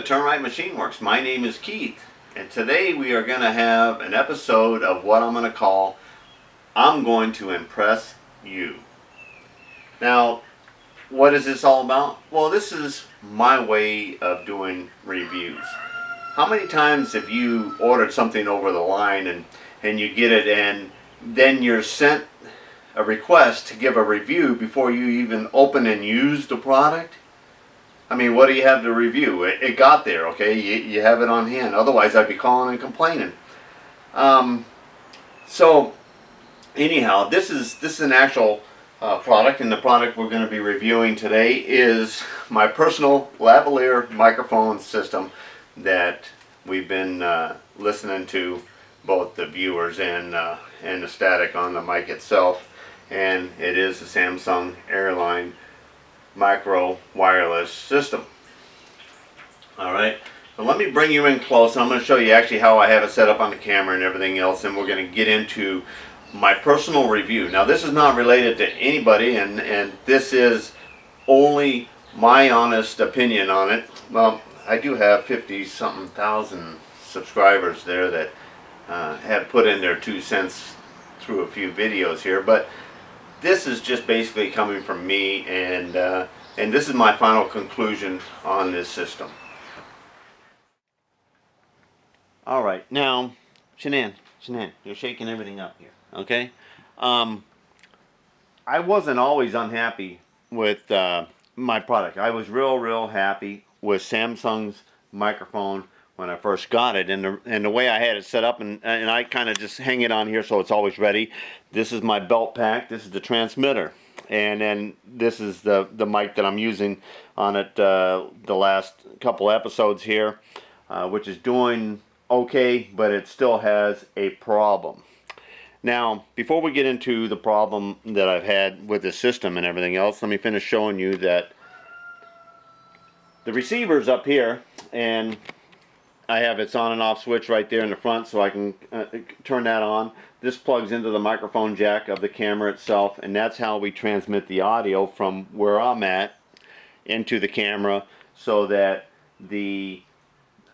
Termite Machine Works. My name is Keith, and today we are going to have an episode of what I'm going to call I'm Going to Impress You. Now, what is this all about? Well, this is my way of doing reviews. How many times have you ordered something over the line and you get it and then you're sent a request to give a review before you even open and use the product? I mean, what do you have to review? It got there, okay? You have it on hand. Otherwise, I'd be calling and complaining. So, anyhow, this is an actual product, and the product we're going to be reviewing today is my personal lavalier microphone system that we've been listening to, both the viewers and the static on the mic itself. And it is the Samson Airline micro wireless system. Alright, so let me bring you in close. I'm going to show you actually how I have it set up on the camera and everything else, and we're going to get into my personal review. Now, this is not related to anybody, and this is only my honest opinion on it. Well, I do have 50-something thousand subscribers there that have put in their 2 cents through a few videos here, but this is just basically coming from me, and this is my final conclusion on this system. All right, now, Shanann, you're shaking everything up here, okay? I wasn't always unhappy with my product. I was real happy with Samsung's microphone when I first got it, and the way I had it set up, and I kind of just hang it on here so it's always ready. This is my belt pack, this is the transmitter, and then this is the mic that I'm using on it the last couple episodes here, which is doing okay, but it still has a problem. Now, before we get into the problem that I've had with the system and everything else, let me finish showing you that the receiver's up here, and I have its on and off switch right there in the front, so I can turn that on. This plugs into the microphone jack of the camera itself, and that's how we transmit the audio from where I'm at into the camera, so that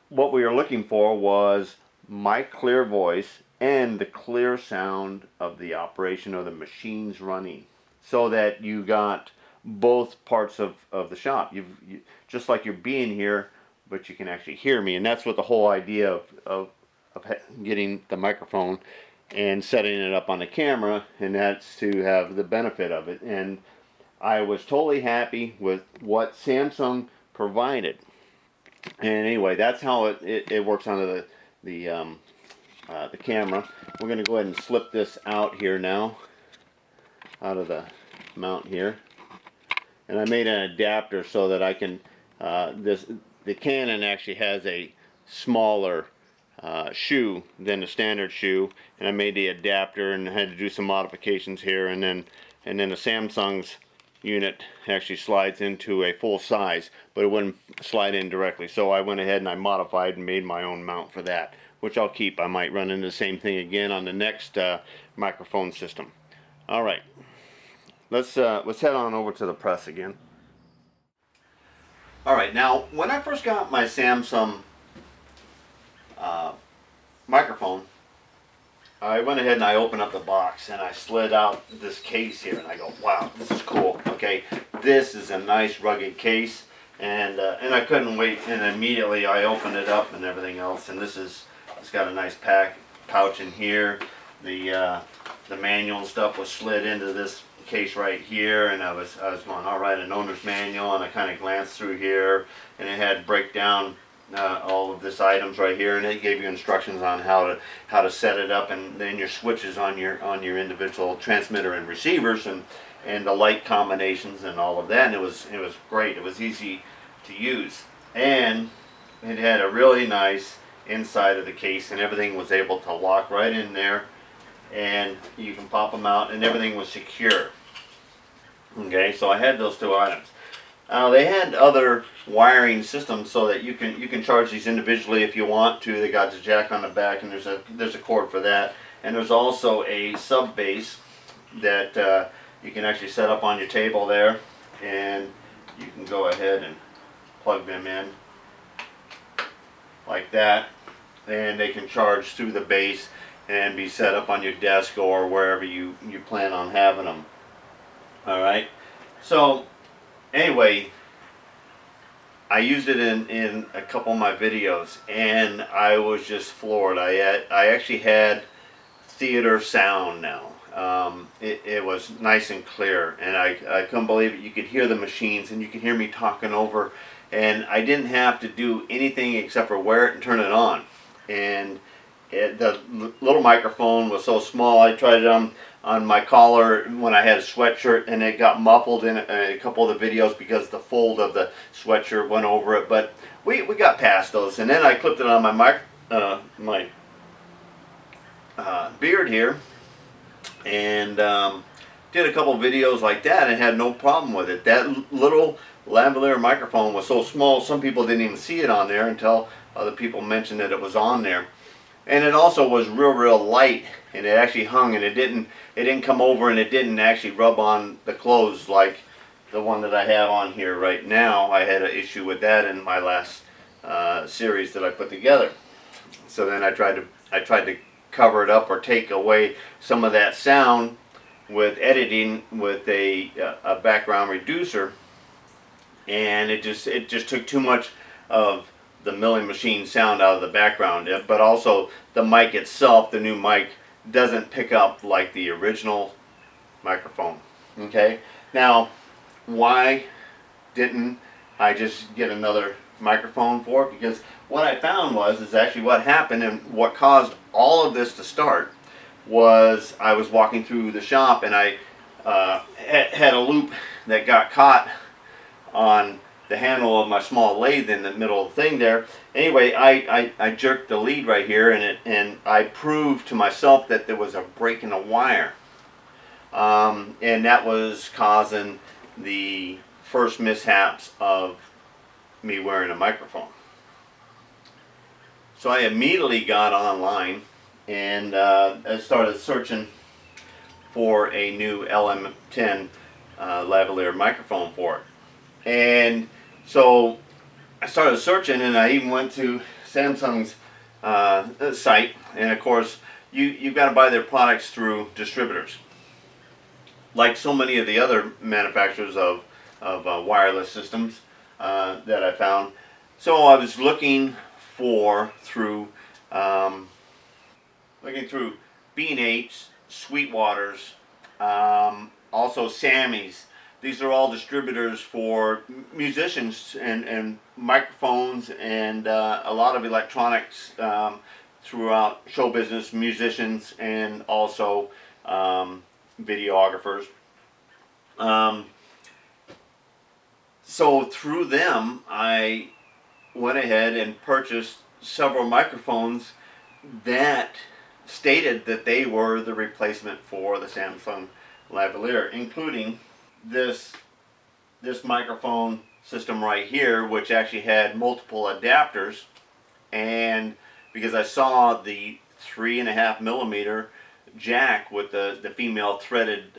what we were looking for was my clear voice and the clear sound of the operation of the machines running, so that you got both parts of the shop. You just like you're being here, but you can actually hear me, and that's what the whole idea of getting the microphone and setting it up on the camera, and that's to have the benefit of it. And I was totally happy with what Samsung provided. And anyway, that's how it works onto the camera. We're going to go ahead and slip this out here now, out of the mount here, and I made an adapter so that I can the Canon actually has a smaller shoe than the standard shoe, and I made the adapter and had to do some modifications here, and then the Samsung's unit actually slides into a full size, but it wouldn't slide in directly, so I went ahead and I modified and made my own mount for that, which I'll keep. I might run into the same thing again on the next microphone system. Alright, let's head on over to the press again. Alright, now when I first got my Samsung microphone, I went ahead and I opened up the box and I slid out this case here, and I go, wow, this is cool. Okay, this is a nice rugged case, and I couldn't wait, and immediately I opened it up and everything else, and it's got a nice pouch in here. The manual and stuff was slid into this case right here, and I was going, all right, an owner's manual, and I kind of glanced through here, and it had breakdown all of this items right here, and it gave you instructions on how to set it up, and then your switches on your individual transmitter and receivers, and the light combinations and all of that. And it was great. It was easy to use, and it had a really nice inside of the case, and everything was able to lock right in there, and you can pop them out, and everything was secure. Okay, so I had those 2 items. They had other wiring systems so that you can charge these individually if you want to. They got the jack on the back, and there's a cord for that, and there's also a sub base that you can actually set up on your table there, and you can go ahead and plug them in like that, and they can charge through the base and be set up on your desk or wherever you plan on having them. All right. So anyway, I used it in a couple of my videos, and I was just floored. I actually had theater sound now. It was nice and clear, and I couldn't believe it. You could hear the machines, and you could hear me talking over, and I didn't have to do anything except for wear it and turn it on. And the little microphone was so small. I tried it on my collar when I had a sweatshirt, and it got muffled in a couple of the videos because the fold of the sweatshirt went over it. But we got past those, and then I clipped it on my beard here, and did a couple videos like that and had no problem with it. That little lavalier microphone was so small, some people didn't even see it on there until other people mentioned that it was on there. And it also was real light, and it actually hung, and it didn't come over, and it didn't actually rub on the clothes like the one that I have on here right now. I had an issue with that in my last series that I put together. So then I tried to cover it up or take away some of that sound with editing with a background reducer, and it just took too much of the milling machine sound out of the background. But also the mic itself, the new mic, doesn't pick up like the original microphone. Okay, now why didn't I just get another microphone for it? Because what I found is actually what happened, and what caused all of this to start was I was walking through the shop, and I had a loop that got caught on the handle of my small lathe in the middle of the thing there. Anyway, I jerked the lead right here, and I proved to myself that there was a break in the wire, and that was causing the first mishaps of me wearing a microphone. So I immediately got online and I started searching for a new LM10 lavalier microphone for it. And so I started searching, and I even went to Samsung's site, and of course you've got to buy their products through distributors, like so many of the other manufacturers of wireless systems that I found. So I was looking through B&H, Sweetwater's, also Sammy's. These are all distributors for musicians and microphones and a lot of electronics throughout show business, musicians, and also videographers. So through them, I went ahead and purchased several microphones that stated that they were the replacement for the Samsung lavalier, including this microphone system right here, which actually had multiple adapters. And because I saw the 3.5 millimeter jack with the female threaded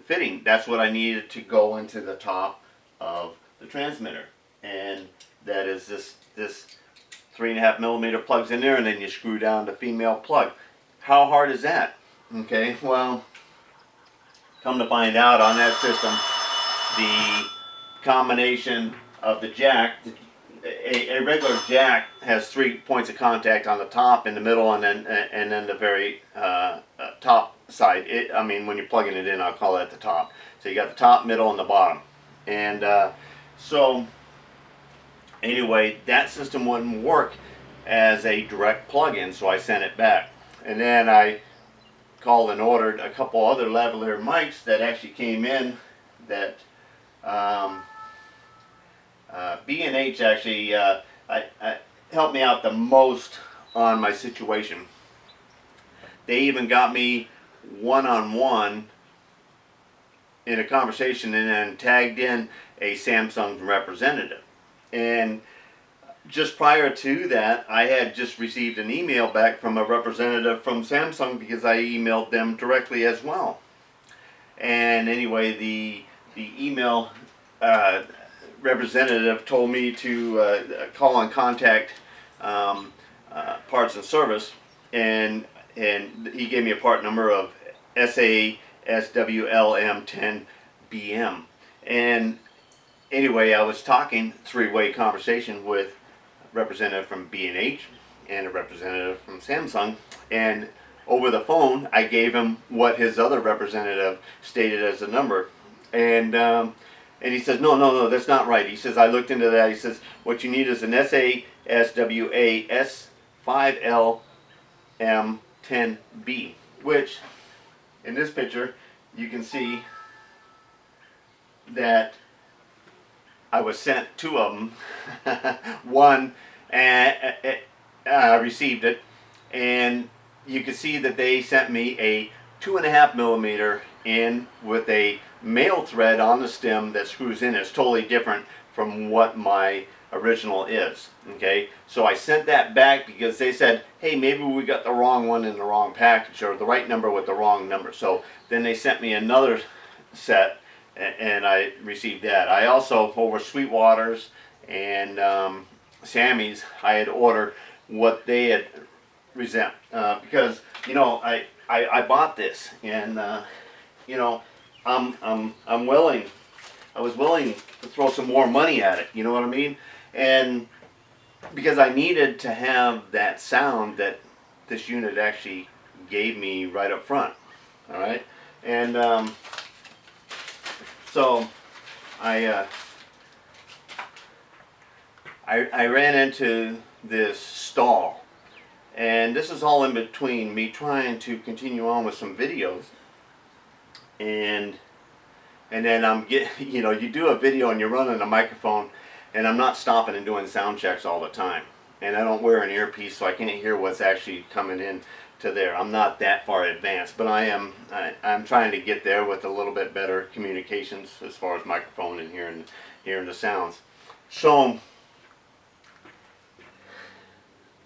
fitting, that's what I needed to go into the top of the transmitter. And that is this 3.5 millimeter plugs in there, and then you screw down the female plug. How hard is that? Okay, well, come to find out, on that system, the combination of the jack, a regular jack has 3 points of contact on the top, in the middle, and then the very top side. I mean, when you're plugging it in, I'll call that the top. So you got the top, middle, and the bottom. And so anyway, that system wouldn't work as a direct plug-in, so I sent it back. And then I called and ordered a couple other lavalier mics that actually came in that B&H actually helped me out the most on my situation. They even got me one-on-one in a conversation, and then tagged in a Samsung representative. And just prior to that, I had just received an email back from a representative from Samsung, because I emailed them directly as well. And anyway, the email representative told me to call and contact parts and service, and he gave me a part number of SASWLM10BM. And anyway, I was talking three-way conversation with a representative from B&H and a representative from Samsung, and over the phone I gave him what his other representative stated as a number, and he says, no, that's not right. He says, I looked into that. He says, what you need is an SASWAS5LM10B, which in this picture you can see that I was sent two of them. One, I received it, and you can see that they sent me a 2.5mm in with a male thread on the stem that screws in. It's totally different from what my original is. Okay, so I sent that back because they said, hey, maybe we got the wrong one in the wrong package, or the right number with the wrong number. So then they sent me another set, and I received that. I also, over Sweetwater's and Sammy's, I had ordered what they had resent, because I bought this, and I'm willing. I was willing to throw some more money at it. You know what I mean? And because I needed to have that sound that this unit actually gave me right up front. All right, and so I ran into this stall, and this is all in between me trying to continue on with some videos, and then you do a video and you're running a microphone, and I'm not stopping and doing sound checks all the time, and I don't wear an earpiece, so I can't hear what's actually coming in to there. I'm not that far advanced, but I'm trying to get there with a little bit better communications as far as microphone and hearing the sounds. So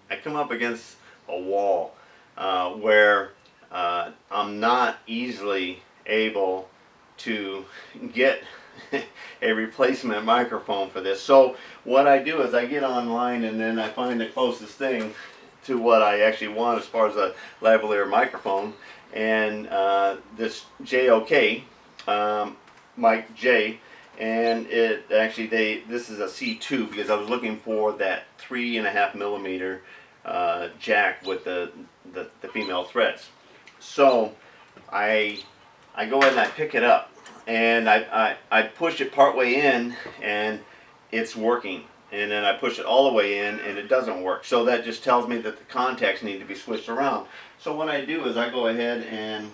I come up against a wall where I'm not easily able to get a replacement microphone for this. So what I do is I get online, and then I find the closest thing to what I actually want as far as a lavalier microphone, and this JOK mic J, and it actually this is a C2 because I was looking for that 3.5mm jack with the female threads. So I go ahead and I pick it up, and I push it part way in, and it's working, and then I push it all the way in and it doesn't work. So that just tells me that the contacts need to be switched around. So what I do is I go ahead and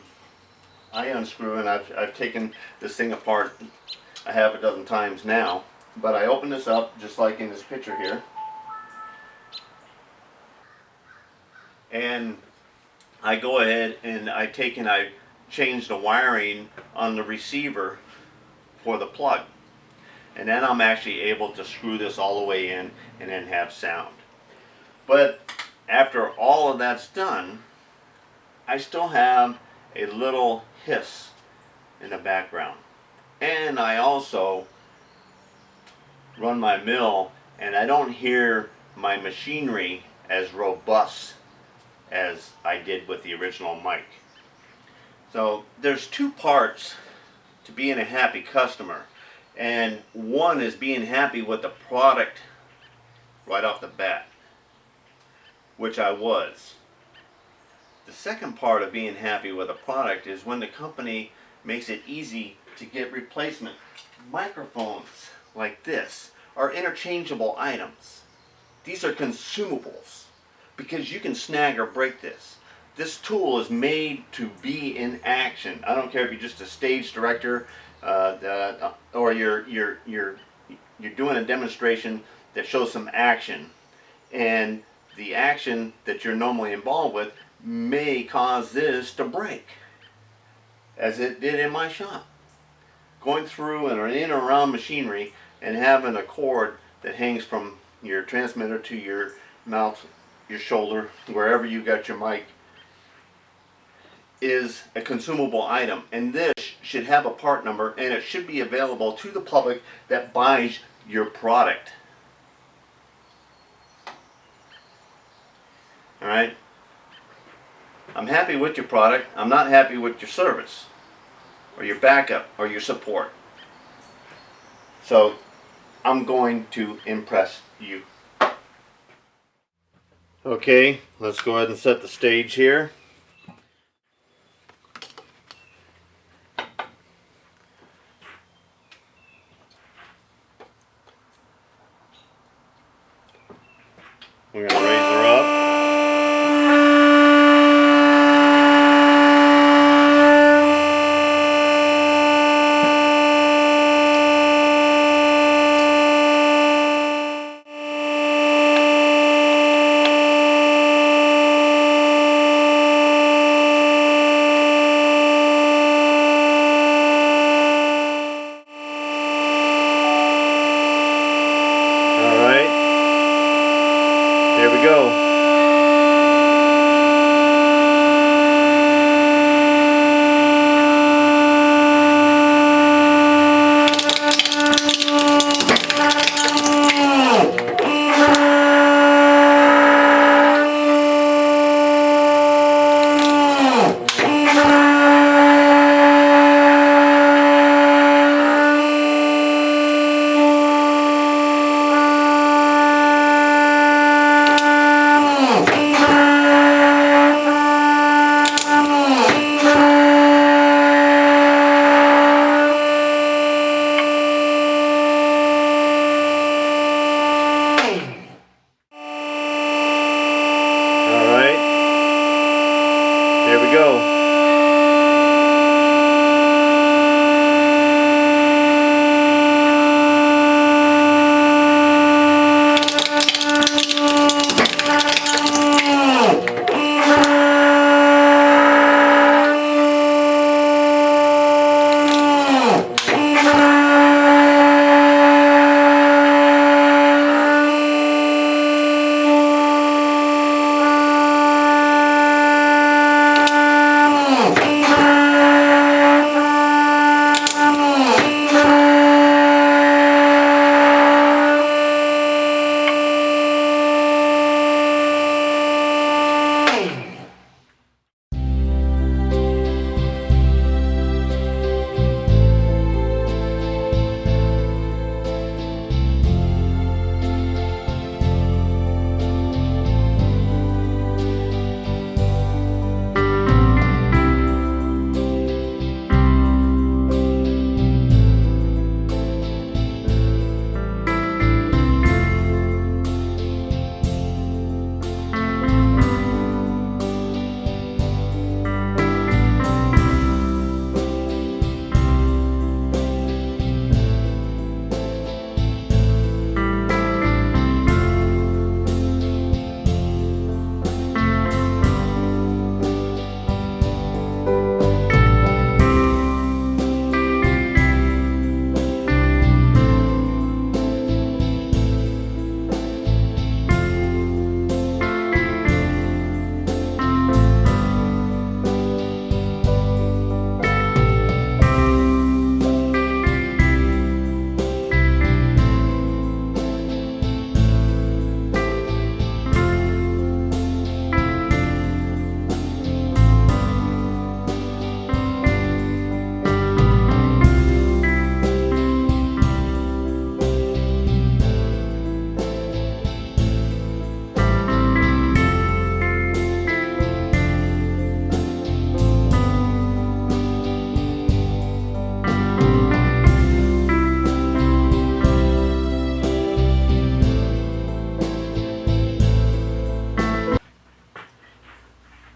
I unscrew, and I've taken this thing apart a half a dozen times now, but I open this up just like in this picture here, and I go ahead and I change the wiring on the receiver for the plug, and then I'm actually able to screw this all the way in and then have sound. But after all of that's done, I still have a little hiss in the background, and I also run my mill, and I don't hear my machinery as robust as I did with the original mic. So there's two parts to being a happy customer, and one is being happy with the product right off the bat, which I was. The second part of being happy with a product is when the company makes it easy to get replacement. Microphones like this are interchangeable items. These are consumables because you can snag or break this. This tool is made to be in action. I don't care if you're just a stage director or you're doing a demonstration that shows some action, and the action that you're normally involved with may cause this to break, as it did in my shop. Going through and in or around machinery and having a cord that hangs from your transmitter to your mouth, your shoulder, wherever you got your mic, is a consumable item, and this should have a part number, and it should be available to the public that buys your product. I'm happy with your product. I'm not happy with your service or your backup or your support. So I'm going to impress you. Okay, let's go ahead and set the stage here. We're going to raise her up. Here we go. There we go.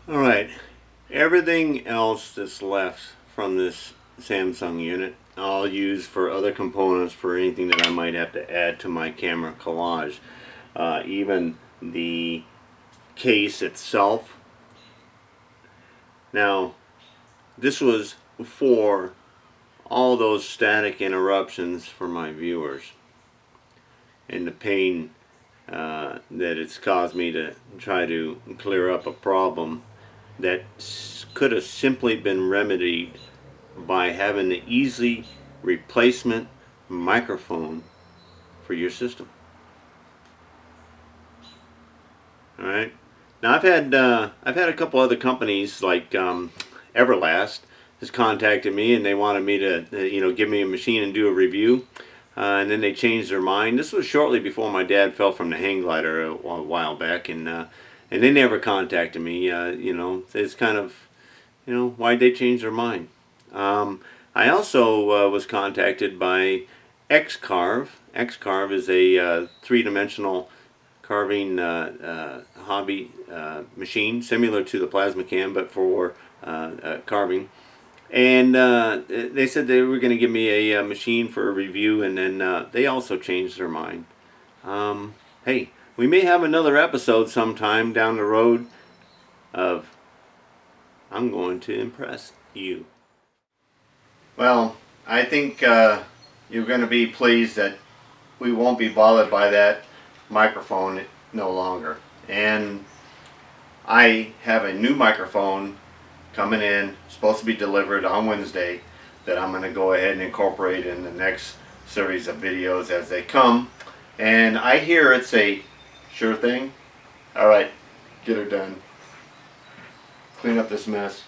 Alright, everything else that's left from this Samsung unit I'll use for other components for anything that I might have to add to my camera collage. Even the case itself. Now, this was for all those static interruptions for my viewers and the pain that it's caused me to try to clear up a problem that could have simply been remedied by having the easy replacement microphone for your system. Alright, Now I've had a couple other companies like Everlast has contacted me and they wanted me to give me a machine and do a review, and then they changed their mind. This was shortly before my dad fell from the hang glider a while back, and they never contacted me. It's kind of why'd they change their mind. I also was contacted by Xcarve. Xcarve is a three-dimensional carving hobby machine, similar to the plasma cam, but for carving. And they said they were going to give me a machine for a review, and then they also changed their mind. Hey, we may have another episode sometime down the road of I'm going to impress you. Well, I think you're going to be pleased that we won't be bothered by that microphone no longer. And I have a new microphone coming in, supposed to be delivered on Wednesday, that I'm going to go ahead and incorporate in the next series of videos as they come. And I hear it's a sure thing. Alright, get her done. Clean up this mess.